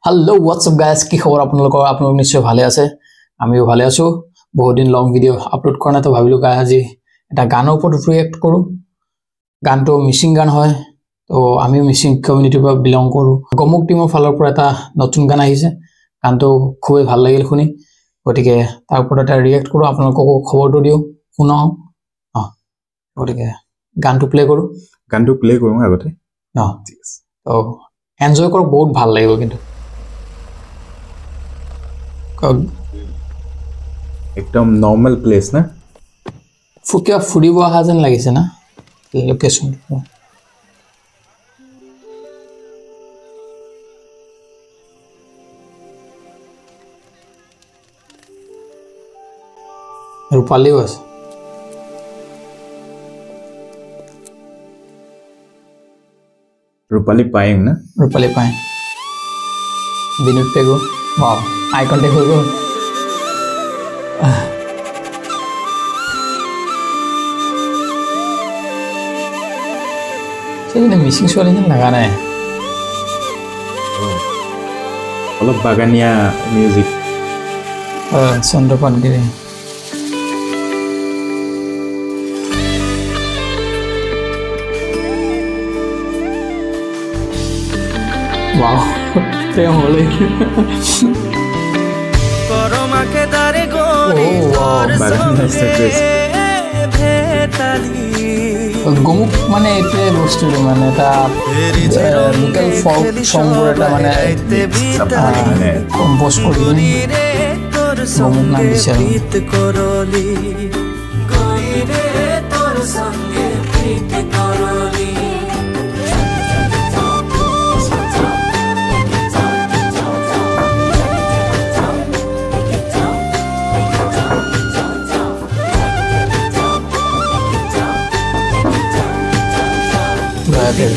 Hello, what's up guys? কি খবৰ আপোনালোকৰ? আপোনালোক নিশ্চয় ভালে আছে। আমিও ভালে আছো। বহুত দিন লং ভিডিও আপলোড কৰা না তো ভাবিলো গায় আজি এটা গানৰ ওপৰত ৰিয়েক্ট কৰো। গানটো মিচিং গান হয়। তো আমিও মিচিং কমিউনিটিৰ পৰা বিলং কৰো। গমুক টিমৰ ফালৰ পৰা এটা নতুন গান আহিছে। গানটো খুবই ভাল লাগিল শুনি। গতিকে তাৰ ওপৰত এটা ৰিয়েক্ট কৰো আপোনালোকক খবৰটো দিও শুনাও। গতিকে গানটো প্লে কৰো আগতে তো এনজয় কৰক বহুত ভাল লাগিব কিন্তু एकदम नॉर्मल प्लेस ना ফুকিয়া ফুৰিব আহা যেন লাগিছে না লোকেশন ৰূপালীও আছে रूपाली पाएंग ना रूपाली पाएंग विनोद पेगो वाओ आई कांटेक्ट हो गो चलिए मिसिंग शो लेकिन लगाना है अलग बागानिया म्यूजिक चंद्रपान गिरी वाओ प्रेम होले करमा के दारे गोरी बागानिया स्टेज গমুক মানে এতে বস্তু মানে এটা লোকাল ফোক সং এটা মানে কম্পোজ কৰি গমুক নাম দিছে করলি গইরে তোর সঙ্গে প্রীত করলি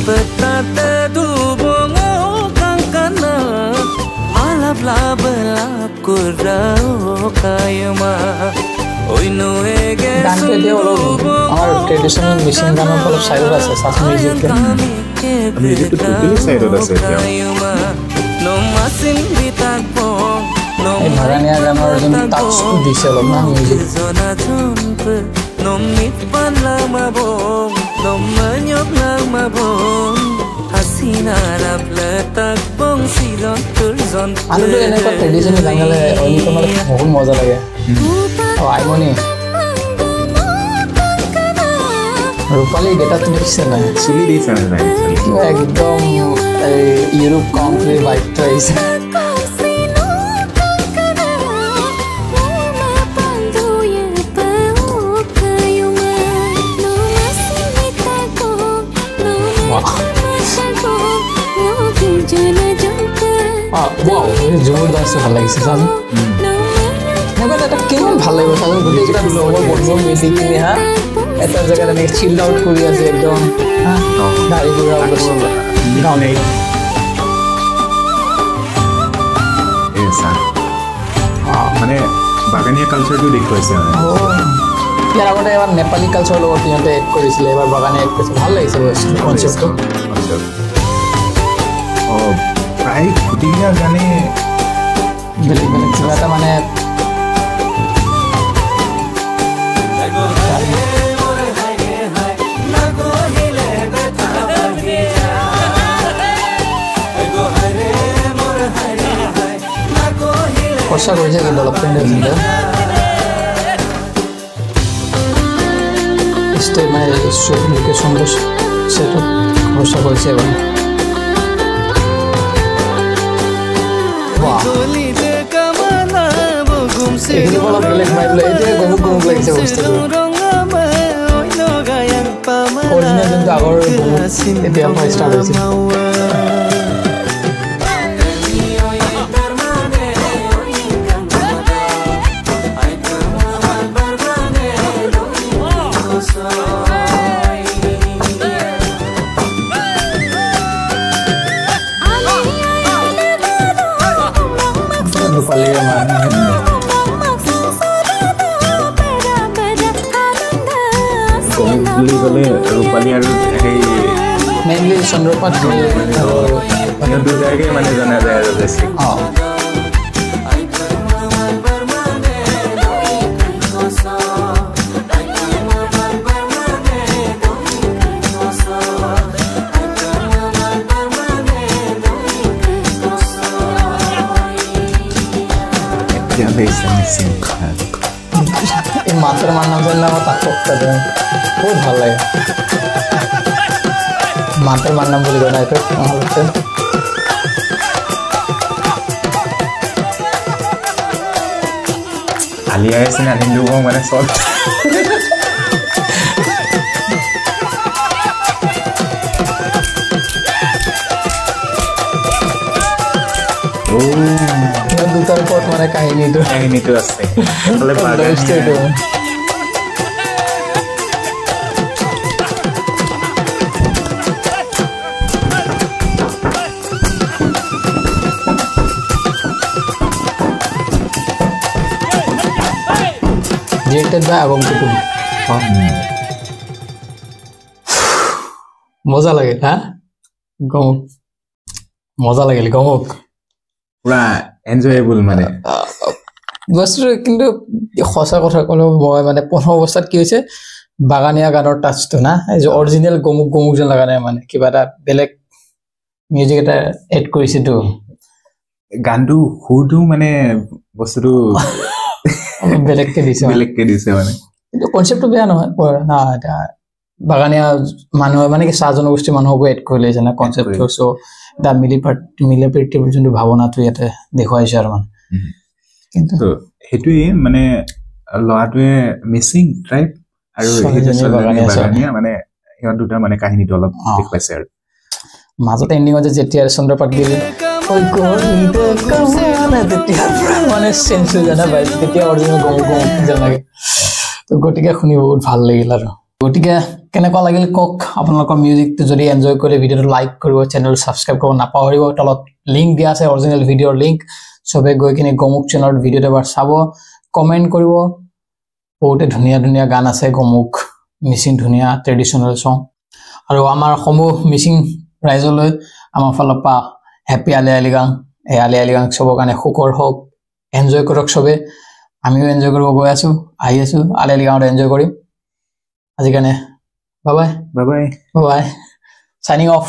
Petata dubongo kangkana alap labelap kurao kayama oino ege গান কেটে হলো আমার ট্র্যাডিশনাল মিশিং গানের ফলো সাইড আছে সাথে মিউজিক আমি এটা তো টোটালি সাইড আছে no masin bitak pong no বাগানিয়া গানের যেন টাচ দিছে হলো না music no mitpan lama bong no menyok lama bong hasina lap letak bong silon turzon আলু তো এনেকুৱা ট্র্যাডিশনাল গানলে অলি তোমার বহুত মজা লাগে আইমনি রূপালী গেটা তুমি দেখছ না सुली दी चैनल ना একদম ইউরোপ কান্ট্রি ভাইব ট্রাইছে wow জবরদস্ত ভাল লাগিছে সাজ নেবাৰ এটা কেমন ভাল লাগিব সাজ গোটেই কিটা লগৰ বন্ধু মিলি কিনে হা এটা জায়গাত আমি চিল আউট কৰি আছে একদম গাড়ী ঘোৰা বস্তু গানে ऐसा মানে বাগানিয়া কালচাৰটো দেখুৱাইছে ইয়াৰ আগতে এবাৰ নেপালী কালচাৰৰ লগত সিহঁতে এড কৰিছিলে এবাৰ বাগানে এড কৰিছে ভাল লাগিছে কনচেপ্টটো প্ৰায় গোটেইকেইটা গানে বেলেগ বেলেগ কিবা এটা মানে খৰচা কৰিছে কিন্তু অলপ পেণ্ডেল ষ্টে মানে লোকেশ্যন সেটত খৰচা কৰিছে এবাৰ এগুলো বলা বেলেগ ভাইব লাগে এটা গমুক গমুক লাগছে বস্তুটো অরিজিনাল কিন্তু আগৰ গমুক এতিয়া পৰা ষ্টাৰ্ট হৈছে ৰূপালী বুলি ক'লে ৰূপালী আৰু সেই মেইনলি চন্দ্ৰপাত সিহঁত দুটাকে মানে জনা যায় আৰু বেছি এই মাত্র মান নাম জানলে আমার তাক বহুত ভাল লাগে মাত্র মান নাম বলি না এটা আমার হচ্ছে আলিয়া আছে না হিন্দু মানে সব দুটার পর মানে কাহিনীটো আছে বলে বাগানিয়া ডিরেক্টেড বাই আগম কুটুম মজা লাগে হ্যাঁ গমক মজা লাগিল গমক পুরা এনজয়েবল মানে বস্তুটো কিন্তু সঁচা কথা ক'লে মই মানে প্ৰথম অৱস্থাত কি হৈছে বাগানীয়া গানৰ টাচটো না এই যে অৰিজিনেল গমুক গমুক যেন লগা নাই মানে কিবা এটা বেলেগ মিউজিক এটা এড কৰিছেতো গানটো সুৰটো মানে বস্তুটো বেলেগকে দিছে মানে কিন্তু কনচেপ্টটো বেয়া নহয় না এটা বাগানীয়া মানুহ মানে কি চাহ জনগোষ্ঠীৰ মানুহকো এড কৰি লৈছে না কনচেপ্টটো চ' এটা মিলিপ্ৰীতিৰ যোনটো ভাৱনাটো ইয়াতে দেখুৱাইছে আৰু মানে কিন্তু সেইটোৱে মানে ল'ৰাটোৱে মিচিং ট্ৰাইব আৰু বাগানীয়া মানে সিহঁত দুটা মানে কাহিনীটো অলপ দেখুৱাইছে আৰু মাজতে এণ্ডিঙত যেতিয়া চন্দ্ৰপাত গিল মানে চেঞ্জ হৈ যায় না ভাই তেতিয়া অৰিজিনেল গমুক গমুক যেন লাগে তো গতিকে শুনি বহুত ভাল লাগিল আৰু গতিকে কেনেকুৱা লাগিল কওক আপোনালোকৰ মিউজিকটো যদি এনজয় কৰে ভিডিঅ'টো লাইক কৰিব চেনেল ছাবস্ক্ৰাইব কৰিব নাপাহৰিব তলত লিংক দিয়া আছে অৰিজিনেল ভিডিঅ'ৰ লিংক সবে গৈ কিনে গমুক চেনেলত ভিডিঅ'টো এবাৰ চাব কমেণ্ট কৰিব বহুতে ধুনীয়া ধুনীয়া গান আছে গমুক মিচিং ধুনীয়া ট্ৰেডিশ্যনেল সং আৰু আমাৰ সমূহ মিচিং ৰাইজলৈ আমাৰ ফালৰ পৰা হেপী আলি আই লৃগাং এই আলি আই লৃগাং চবৰ কাৰণে সুখৰ হওক এনজয় কৰক সবে আমিও এনজয় কৰিব গৈ আছো আহি আছো আলি আই লৃগাঙত এনজয় কৰিম আজি কাৰণে bye bye bye bye bye signing off